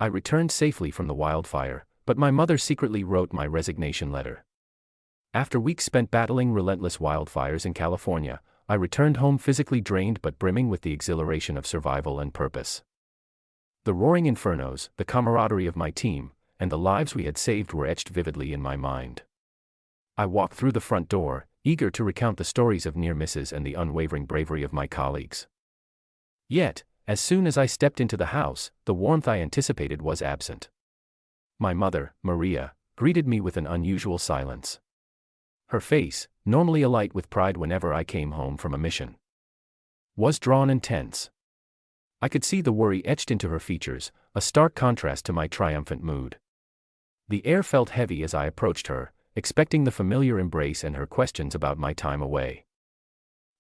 I returned safely from the wildfire, but my mother secretly wrote my resignation letter. After weeks spent battling relentless wildfires in California, I returned home physically drained but brimming with the exhilaration of survival and purpose. The roaring infernos, the camaraderie of my team, and the lives we had saved were etched vividly in my mind. I walked through the front door, eager to recount the stories of near misses and the unwavering bravery of my colleagues. Yet, as soon as I stepped into the house, the warmth I anticipated was absent. My mother, Maria, greeted me with an unusual silence. Her face, normally alight with pride whenever I came home from a mission, was drawn and tense. I could see the worry etched into her features, a stark contrast to my triumphant mood. The air felt heavy as I approached her, expecting the familiar embrace and her questions about my time away.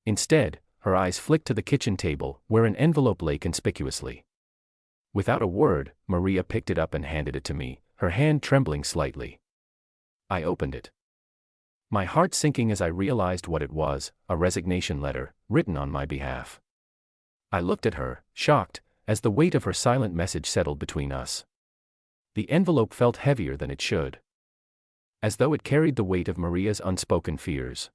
Instead, her eyes flicked to the kitchen table, where an envelope lay conspicuously. Without a word, Maria picked it up and handed it to me, her hand trembling slightly. I opened it, my heart sinking as I realized what it was, a resignation letter, written on my behalf. I looked at her, shocked, as the weight of her silent message settled between us. The envelope felt heavier than it should, as though it carried the weight of Maria's unspoken fears.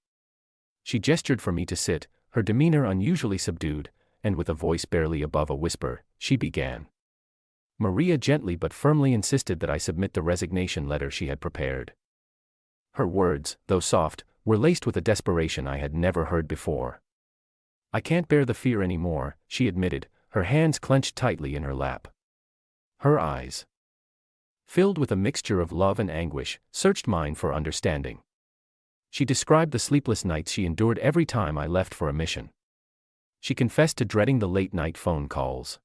She gestured for me to sit, her demeanor unusually subdued, and with a voice barely above a whisper, she began. Maria gently but firmly insisted that I submit the resignation letter she had prepared. Her words, though soft, were laced with a desperation I had never heard before. "I can't bear the fear anymore," she admitted, her hands clenched tightly in her lap. Her eyes, filled with a mixture of love and anguish, searched mine for understanding. She described the sleepless nights she endured every time I left for a mission. She confessed to dreading the late-night phone calls,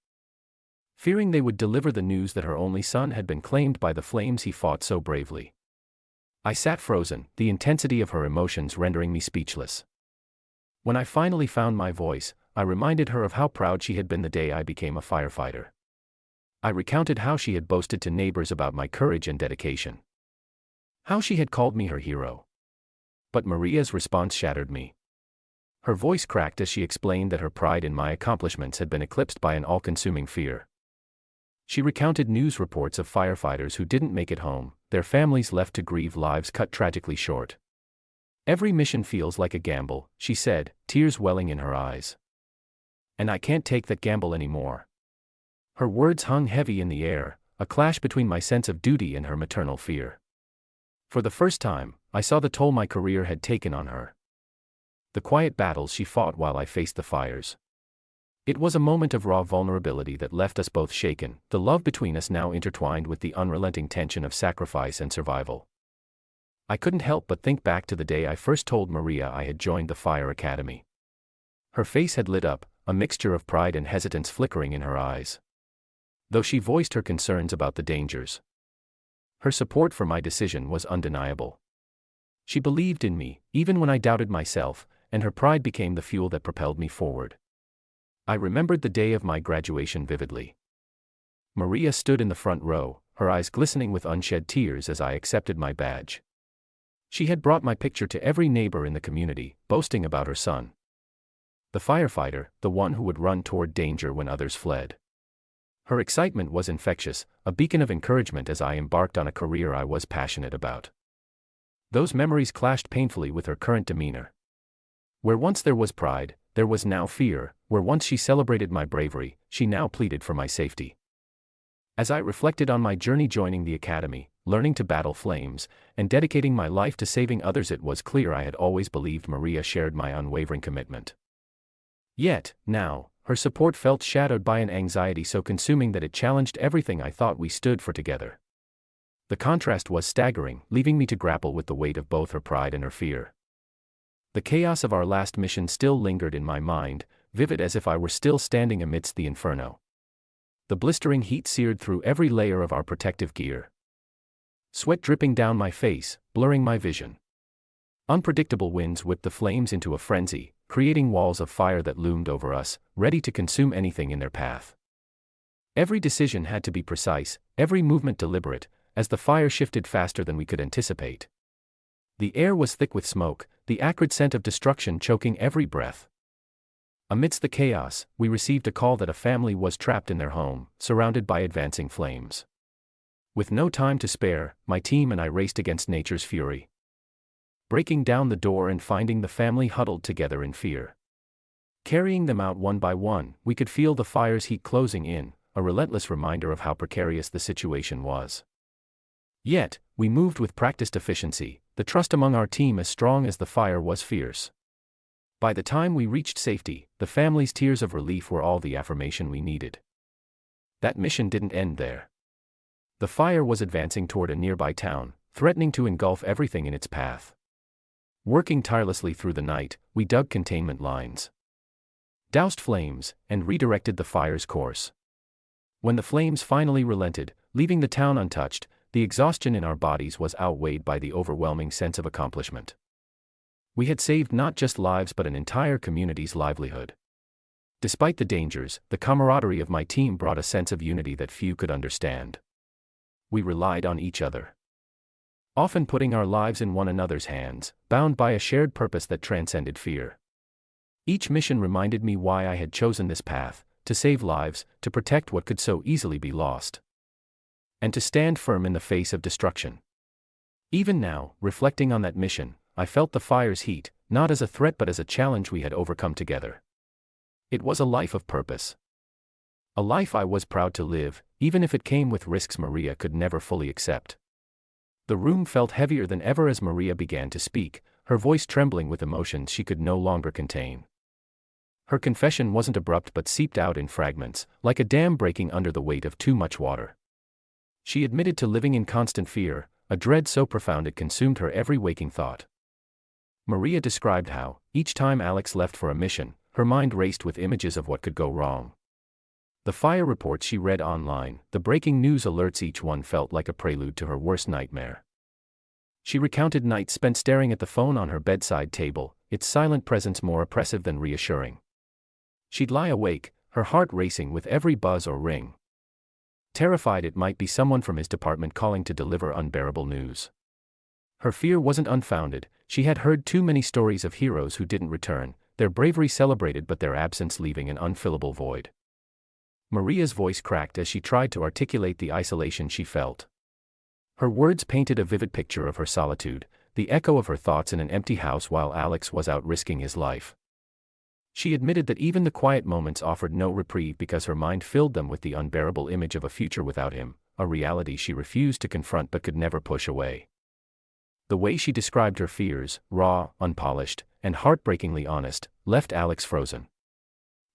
fearing they would deliver the news that her only son had been claimed by the flames he fought so bravely. I sat frozen, the intensity of her emotions rendering me speechless. When I finally found my voice, I reminded her of how proud she had been the day I became a firefighter. I recounted how she had boasted to neighbors about my courage and dedication, how she had called me her hero. But Maria's response shattered me. Her voice cracked as she explained that her pride in my accomplishments had been eclipsed by an all-consuming fear. She recounted news reports of firefighters who didn't make it home, their families left to grieve, lives cut tragically short. "Every mission feels like a gamble," she said, tears welling in her eyes. "And I can't take that gamble anymore." Her words hung heavy in the air, a clash between my sense of duty and her maternal fear. For the first time, I saw the toll my career had taken on her. The quiet battles she fought while I faced the fires. It was a moment of raw vulnerability that left us both shaken, the love between us now intertwined with the unrelenting tension of sacrifice and survival. I couldn't help but think back to the day I first told Maria I had joined the fire academy. Her face had lit up, a mixture of pride and hesitance flickering in her eyes. Though she voiced her concerns about the dangers, her support for my decision was undeniable. She believed in me, even when I doubted myself, and her pride became the fuel that propelled me forward. I remembered the day of my graduation vividly. Maria stood in the front row, her eyes glistening with unshed tears as I accepted my badge. She had brought my picture to every neighbor in the community, boasting about her son, the firefighter, the one who would run toward danger when others fled. Her excitement was infectious, a beacon of encouragement as I embarked on a career I was passionate about. Those memories clashed painfully with her current demeanor. Where once there was pride, there was now fear. Where once she celebrated my bravery, she now pleaded for my safety. As I reflected on my journey joining the academy, learning to battle flames, and dedicating my life to saving others, it was clear I had always believed Maria shared my unwavering commitment. Yet, now, her support felt shadowed by an anxiety so consuming that it challenged everything I thought we stood for together. The contrast was staggering, leaving me to grapple with the weight of both her pride and her fear. The chaos of our last mission still lingered in my mind, vivid as if I were still standing amidst the inferno. The blistering heat seared through every layer of our protective gear, sweat dripping down my face, blurring my vision. Unpredictable winds whipped the flames into a frenzy, creating walls of fire that loomed over us, ready to consume anything in their path. Every decision had to be precise, every movement deliberate, as the fire shifted faster than we could anticipate. The air was thick with smoke, the acrid scent of destruction choking every breath. Amidst the chaos, we received a call that a family was trapped in their home, surrounded by advancing flames. With no time to spare, my team and I raced against nature's fury, breaking down the door and finding the family huddled together in fear. Carrying them out one by one, we could feel the fire's heat closing in, a relentless reminder of how precarious the situation was. Yet, we moved with practiced efficiency, the trust among our team as strong as the fire was fierce. By the time we reached safety, the family's tears of relief were all the affirmation we needed. That mission didn't end there. The fire was advancing toward a nearby town, threatening to engulf everything in its path. Working tirelessly through the night, we dug containment lines, doused flames, and redirected the fire's course. When the flames finally relented, leaving the town untouched, the exhaustion in our bodies was outweighed by the overwhelming sense of accomplishment. We had saved not just lives but an entire community's livelihood. Despite the dangers, the camaraderie of my team brought a sense of unity that few could understand. We relied on each other, often putting our lives in one another's hands, bound by a shared purpose that transcended fear. Each mission reminded me why I had chosen this path: to save lives, to protect what could so easily be lost, and to stand firm in the face of destruction. Even now, reflecting on that mission, I felt the fire's heat, not as a threat but as a challenge we had overcome together. It was a life of purpose. A life I was proud to live, even if it came with risks Maria could never fully accept. The room felt heavier than ever as Maria began to speak, her voice trembling with emotions she could no longer contain. Her confession wasn't abrupt but seeped out in fragments, like a dam breaking under the weight of too much water. She admitted to living in constant fear, a dread so profound it consumed her every waking thought. Maria described how, each time Alex left for a mission, her mind raced with images of what could go wrong. The fire reports she read online, the breaking news alerts, each one felt like a prelude to her worst nightmare. She recounted nights spent staring at the phone on her bedside table, its silent presence more oppressive than reassuring. She'd lie awake, her heart racing with every buzz or ring, terrified it might be someone from his department calling to deliver unbearable news. Her fear wasn't unfounded. She had heard too many stories of heroes who didn't return, their bravery celebrated but their absence leaving an unfillable void. Maria's voice cracked as she tried to articulate the isolation she felt. Her words painted a vivid picture of her solitude, the echo of her thoughts in an empty house while Alex was out risking his life. She admitted that even the quiet moments offered no reprieve because her mind filled them with the unbearable image of a future without him, a reality she refused to confront but could never push away. The way she described her fears, raw, unpolished, and heartbreakingly honest, left Alex frozen.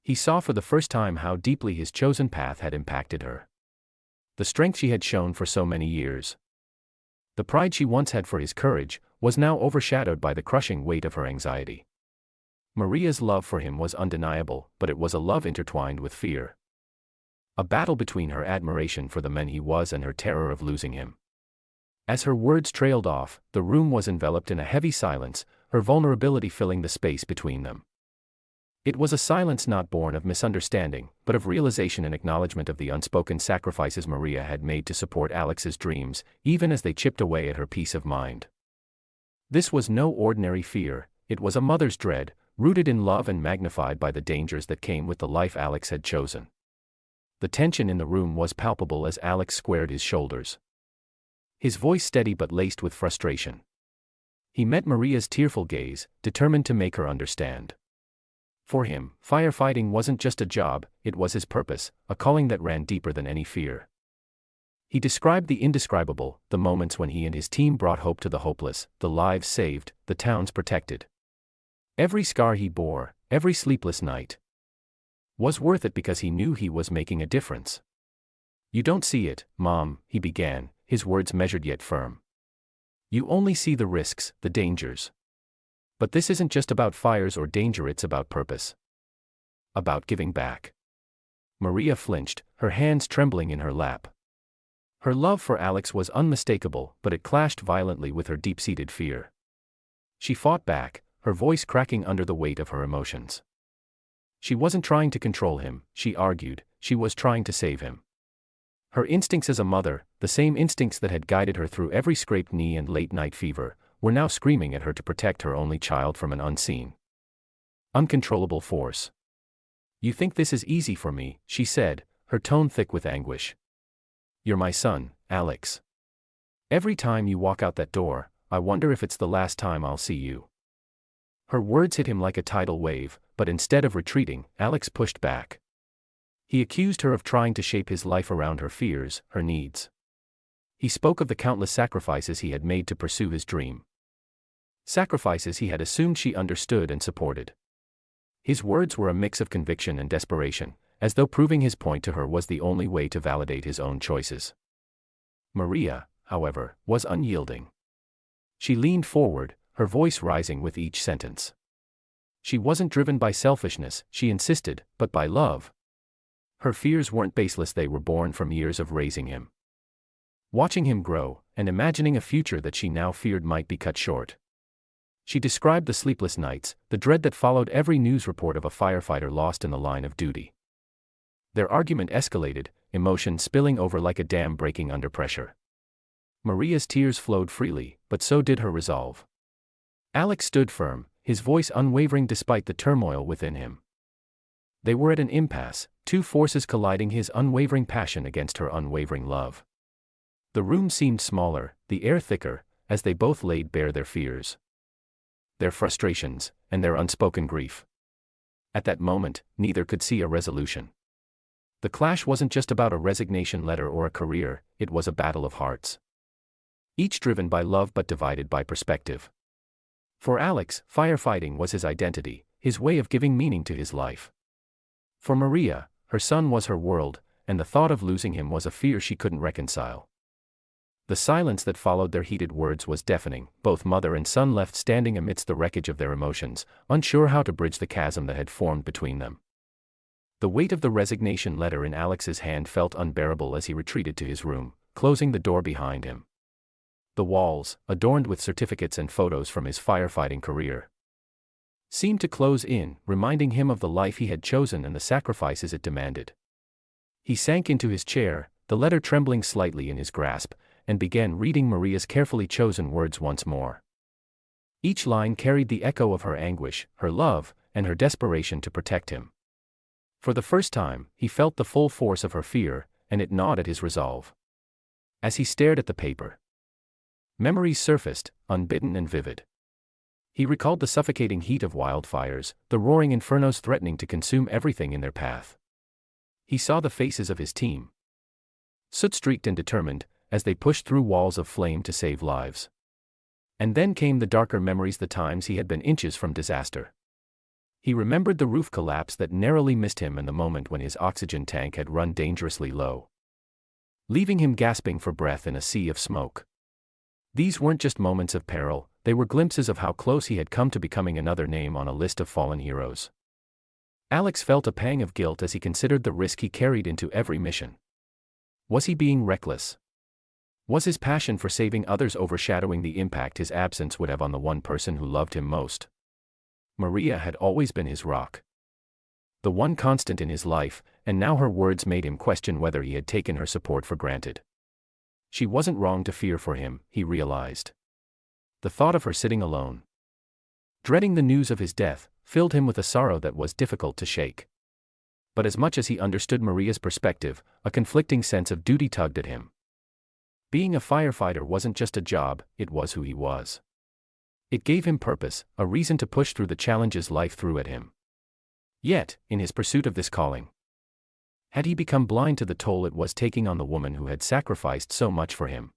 He saw for the first time how deeply his chosen path had impacted her. The strength she had shown for so many years, the pride she once had for his courage, was now overshadowed by the crushing weight of her anxiety. Maria's love for him was undeniable, but it was a love intertwined with fear. A battle between her admiration for the man he was and her terror of losing him. As her words trailed off, the room was enveloped in a heavy silence, her vulnerability filling the space between them. It was a silence not born of misunderstanding, but of realization and acknowledgement of the unspoken sacrifices Maria had made to support Alex's dreams, even as they chipped away at her peace of mind. This was no ordinary fear, it was a mother's dread, rooted in love and magnified by the dangers that came with the life Alex had chosen. The tension in the room was palpable as Alex squared his shoulders, his voice steady but laced with frustration. He met Maria's tearful gaze, determined to make her understand. For him, firefighting wasn't just a job, it was his purpose, a calling that ran deeper than any fear. He described the indescribable, the moments when he and his team brought hope to the hopeless, the lives saved, the towns protected. Every scar he bore, every sleepless night, was worth it because he knew he was making a difference. "You don't see it, Mom," he began, his words measured yet firm. "You only see the risks, the dangers. But this isn't just about fires or danger, it's about purpose. About giving back." Maria flinched, her hands trembling in her lap. Her love for Alex was unmistakable, but it clashed violently with her deep-seated fear. She fought back, her voice cracking under the weight of her emotions. She wasn't trying to control him, she argued, she was trying to save him. Her instincts as a mother, the same instincts that had guided her through every scraped knee and late-night fever, were now screaming at her to protect her only child from an unseen, uncontrollable force. "You think this is easy for me," she said, her tone thick with anguish. "You're my son, Alex. Every time you walk out that door, I wonder if it's the last time I'll see you." Her words hit him like a tidal wave, but instead of retreating, Alex pushed back. He accused her of trying to shape his life around her fears, her needs. He spoke of the countless sacrifices he had made to pursue his dream. Sacrifices he had assumed she understood and supported. His words were a mix of conviction and desperation, as though proving his point to her was the only way to validate his own choices. Maria, however, was unyielding. She leaned forward, her voice rising with each sentence. She wasn't driven by selfishness, she insisted, but by love. Her fears weren't baseless, they were born from years of raising him. Watching him grow, and imagining a future that she now feared might be cut short. She described the sleepless nights, the dread that followed every news report of a firefighter lost in the line of duty. Their argument escalated, emotion spilling over like a dam breaking under pressure. Maria's tears flowed freely, but so did her resolve. Alex stood firm, his voice unwavering despite the turmoil within him. They were at an impasse, two forces colliding, his unwavering passion against her unwavering love. The room seemed smaller, the air thicker, as they both laid bare their fears, their frustrations, and their unspoken grief. At that moment, neither could see a resolution. The clash wasn't just about a resignation letter or a career, it was a battle of hearts. Each driven by love but divided by perspective. For Alex, firefighting was his identity, his way of giving meaning to his life. For Maria, her son was her world, and the thought of losing him was a fear she couldn't reconcile. The silence that followed their heated words was deafening, both mother and son left standing amidst the wreckage of their emotions, unsure how to bridge the chasm that had formed between them. The weight of the resignation letter in Alex's hand felt unbearable as he retreated to his room, closing the door behind him. The walls, adorned with certificates and photos from his firefighting career, seemed to close in, reminding him of the life he had chosen and the sacrifices it demanded. He sank into his chair, the letter trembling slightly in his grasp, and began reading Maria's carefully chosen words once more. Each line carried the echo of her anguish, her love, and her desperation to protect him. For the first time, he felt the full force of her fear, and it gnawed at his resolve. As he stared at the paper, memories surfaced, unbidden and vivid. He recalled the suffocating heat of wildfires, the roaring infernos threatening to consume everything in their path. He saw the faces of his team, soot-streaked and determined, as they pushed through walls of flame to save lives. And then came the darker memories, the times he had been inches from disaster. He remembered the roof collapse that narrowly missed him and the moment when his oxygen tank had run dangerously low, leaving him gasping for breath in a sea of smoke. These weren't just moments of peril, they were glimpses of how close he had come to becoming another name on a list of fallen heroes. Alex felt a pang of guilt as he considered the risk he carried into every mission. Was he being reckless? Was his passion for saving others overshadowing the impact his absence would have on the one person who loved him most? Maria had always been his rock, the one constant in his life, and now her words made him question whether he had taken her support for granted. She wasn't wrong to fear for him, he realized. The thought of her sitting alone, dreading the news of his death, filled him with a sorrow that was difficult to shake. But as much as he understood Maria's perspective, a conflicting sense of duty tugged at him. Being a firefighter wasn't just a job, it was who he was. It gave him purpose, a reason to push through the challenges life threw at him. Yet, in his pursuit of this calling, had he become blind to the toll it was taking on the woman who had sacrificed so much for him?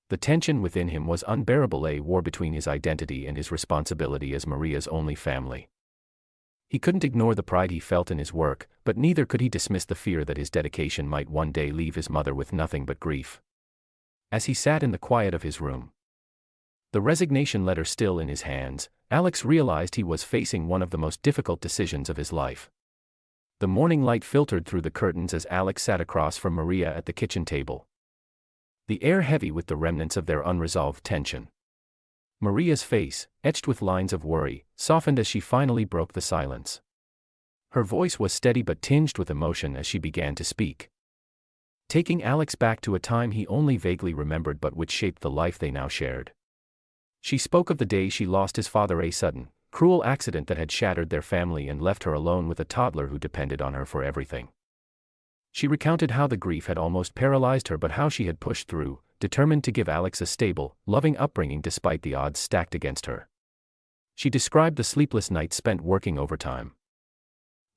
The tension within him was unbearable, a war between his identity and his responsibility as Maria's only family. He couldn't ignore the pride he felt in his work, but neither could he dismiss the fear that his dedication might one day leave his mother with nothing but grief. As he sat in the quiet of his room, the resignation letter still in his hands, Alex realized he was facing one of the most difficult decisions of his life. The morning light filtered through the curtains as Alex sat across from Maria at the kitchen table, the air heavy with the remnants of their unresolved tension. Maria's face, etched with lines of worry, softened as she finally broke the silence. Her voice was steady but tinged with emotion as she began to speak, taking Alex back to a time he only vaguely remembered but which shaped the life they now shared. She spoke of the day she lost his father, a sudden, cruel accident that had shattered their family and left her alone with a toddler who depended on her for everything. She recounted how the grief had almost paralyzed her but how she had pushed through, determined to give Alex a stable, loving upbringing despite the odds stacked against her. She described the sleepless nights spent working overtime,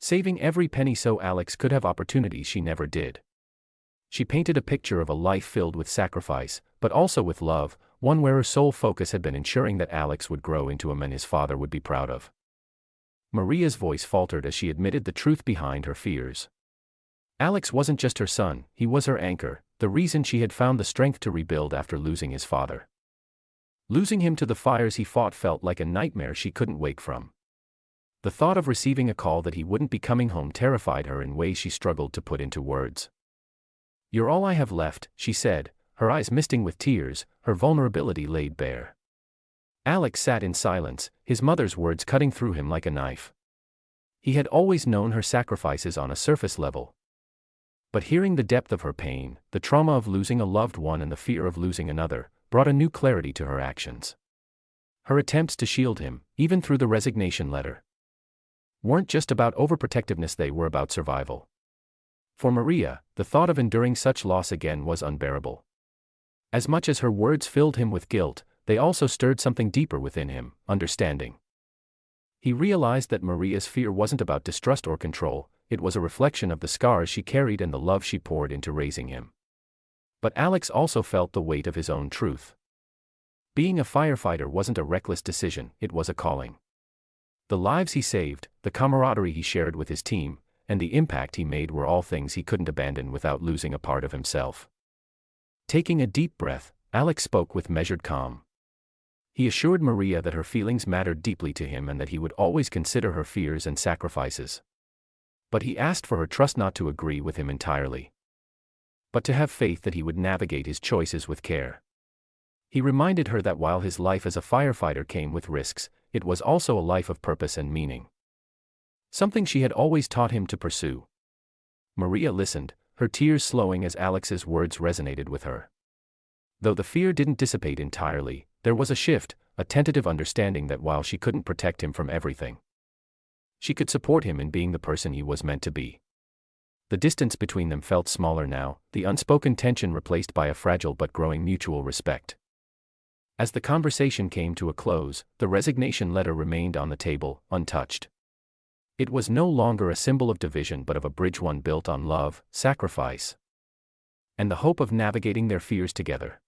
saving every penny so Alex could have opportunities she never did. She painted a picture of a life filled with sacrifice, but also with love, one where her sole focus had been ensuring that Alex would grow into a man his father would be proud of. Maria's voice faltered as she admitted the truth behind her fears. Alex wasn't just her son, he was her anchor, the reason she had found the strength to rebuild after losing his father. Losing him to the fires he fought felt like a nightmare she couldn't wake from. The thought of receiving a call that he wouldn't be coming home terrified her in ways she struggled to put into words. "You're all I have left," she said, her eyes misting with tears, her vulnerability laid bare. Alex sat in silence, his mother's words cutting through him like a knife. He had always known her sacrifices on a surface level. But hearing the depth of her pain, the trauma of losing a loved one and the fear of losing another, brought a new clarity to her actions. Her attempts to shield him, even through the resignation letter, weren't just about overprotectiveness, they were about survival. For Maria, the thought of enduring such loss again was unbearable. As much as her words filled him with guilt, they also stirred something deeper within him, understanding. He realized that Maria's fear wasn't about distrust or control, it was a reflection of the scars she carried and the love she poured into raising him. But Alex also felt the weight of his own truth. Being a firefighter wasn't a reckless decision, it was a calling. The lives he saved, the camaraderie he shared with his team, and the impact he made were all things he couldn't abandon without losing a part of himself. Taking a deep breath, Alex spoke with measured calm. He assured Maria that her feelings mattered deeply to him and that he would always consider her fears and sacrifices. But he asked for her trust, not to agree with him entirely, but to have faith that he would navigate his choices with care. He reminded her that while his life as a firefighter came with risks, it was also a life of purpose and meaning. Something she had always taught him to pursue. Maria listened, her tears slowing as Alex's words resonated with her. Though the fear didn't dissipate entirely, there was a shift, a tentative understanding that while she couldn't protect him from everything, she could support him in being the person he was meant to be. The distance between them felt smaller now, the unspoken tension replaced by a fragile but growing mutual respect. As the conversation came to a close, the resignation letter remained on the table, untouched. It was no longer a symbol of division but of a bridge, one built on love, sacrifice, and the hope of navigating their fears together.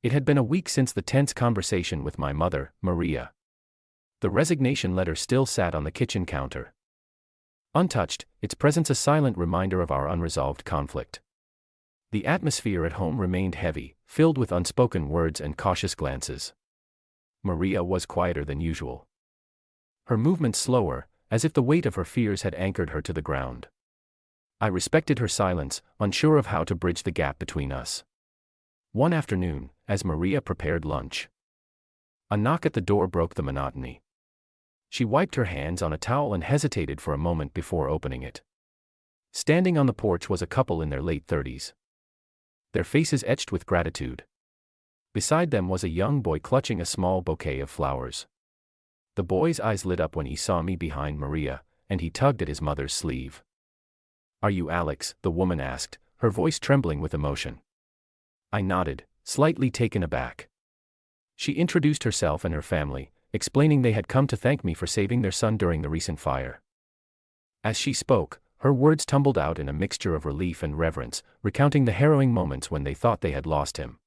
It had been a week since the tense conversation with my mother, Maria. The resignation letter still sat on the kitchen counter. Untouched, its presence a silent reminder of our unresolved conflict. The atmosphere at home remained heavy, filled with unspoken words and cautious glances. Maria was quieter than usual. Her movements slower, as if the weight of her fears had anchored her to the ground. I respected her silence, unsure of how to bridge the gap between us. One afternoon, as Maria prepared lunch, a knock at the door broke the monotony. She wiped her hands on a towel and hesitated for a moment before opening it. Standing on the porch was a couple in their late 30s. Their faces etched with gratitude. Beside them was a young boy clutching a small bouquet of flowers. The boy's eyes lit up when he saw me behind Maria, and he tugged at his mother's sleeve. "Are you Alex?" the woman asked, her voice trembling with emotion. I nodded, slightly taken aback. She introduced herself and her family, explaining they had come to thank me for saving their son during the recent fire. As she spoke, her words tumbled out in a mixture of relief and reverence, recounting the harrowing moments when they thought they had lost him.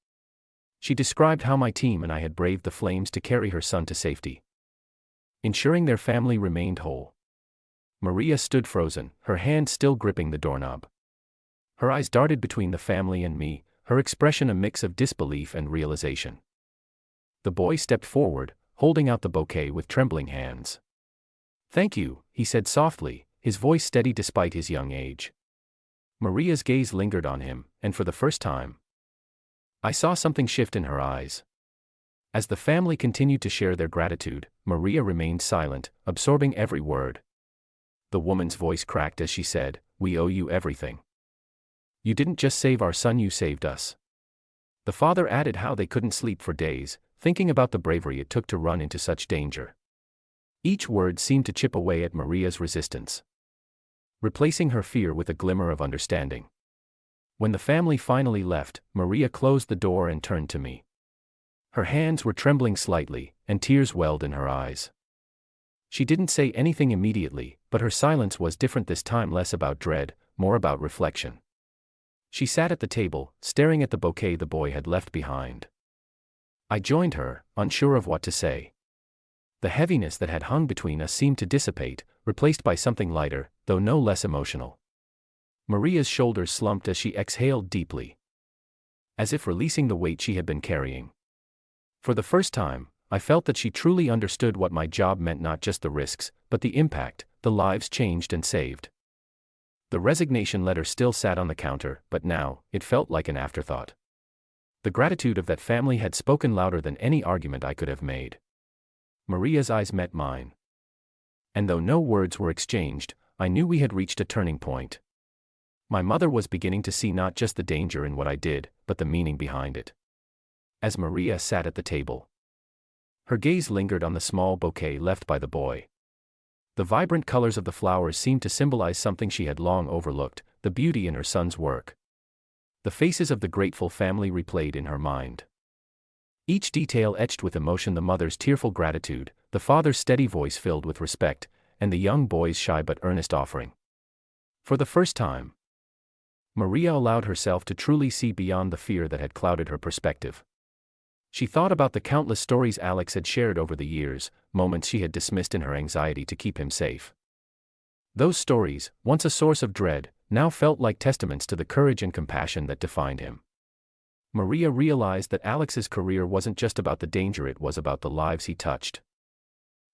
She described how my team and I had braved the flames to carry her son to safety, ensuring their family remained whole. Maria stood frozen, her hand still gripping the doorknob. Her eyes darted between the family and me, her expression a mix of disbelief and realization. The boy stepped forward, holding out the bouquet with trembling hands. "Thank you," he said softly, his voice steady despite his young age. Maria's gaze lingered on him, and for the first time, I saw something shift in her eyes. As the family continued to share their gratitude, Maria remained silent, absorbing every word. The woman's voice cracked as she said, "We owe you everything. You didn't just save our son, you saved us." The father added how they couldn't sleep for days, thinking about the bravery it took to run into such danger. Each word seemed to chip away at Maria's resistance. replacing her fear with a glimmer of understanding. When the family finally left, Maria closed the door and turned to me. Her hands were trembling slightly, and tears welled in her eyes. She didn't say anything immediately, but her silence was different this time, less about dread, more about reflection. She sat at the table, staring at the bouquet the boy had left behind. I joined her, unsure of what to say. The heaviness that had hung between us seemed to dissipate, replaced by something lighter, though no less emotional. Maria's shoulders slumped as she exhaled deeply, as if releasing the weight she had been carrying. For the first time, I felt that she truly understood what my job meant, not just the risks, but the impact, the lives changed and saved. The resignation letter still sat on the counter, but now, it felt like an afterthought. The gratitude of that family had spoken louder than any argument I could have made. Maria's eyes met mine. And though no words were exchanged, I knew we had reached a turning point. My mother was beginning to see not just the danger in what I did, but the meaning behind it. As Maria sat at the table, her gaze lingered on the small bouquet left by the boy. The vibrant colors of the flowers seemed to symbolize something she had long overlooked, the beauty in her son's work. The faces of the grateful family replayed in her mind. Each detail etched with emotion: the mother's tearful gratitude, the father's steady voice filled with respect, and the young boy's shy but earnest offering. For the first time, Maria allowed herself to truly see beyond the fear that had clouded her perspective. She thought about the countless stories Alex had shared over the years, moments she had dismissed in her anxiety to keep him safe. Those stories, once a source of dread, now felt like testaments to the courage and compassion that defined him. Maria realized that Alex's career wasn't just about the danger, it was about the lives he touched,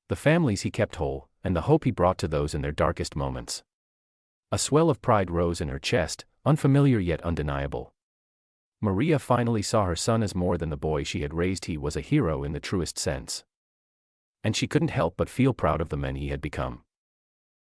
the families he kept whole, and the hope he brought to those in their darkest moments. A swell of pride rose in her chest, unfamiliar yet undeniable. Maria finally saw her son as more than the boy she had raised. He was a hero in the truest sense. And she couldn't help but feel proud of the men he had become.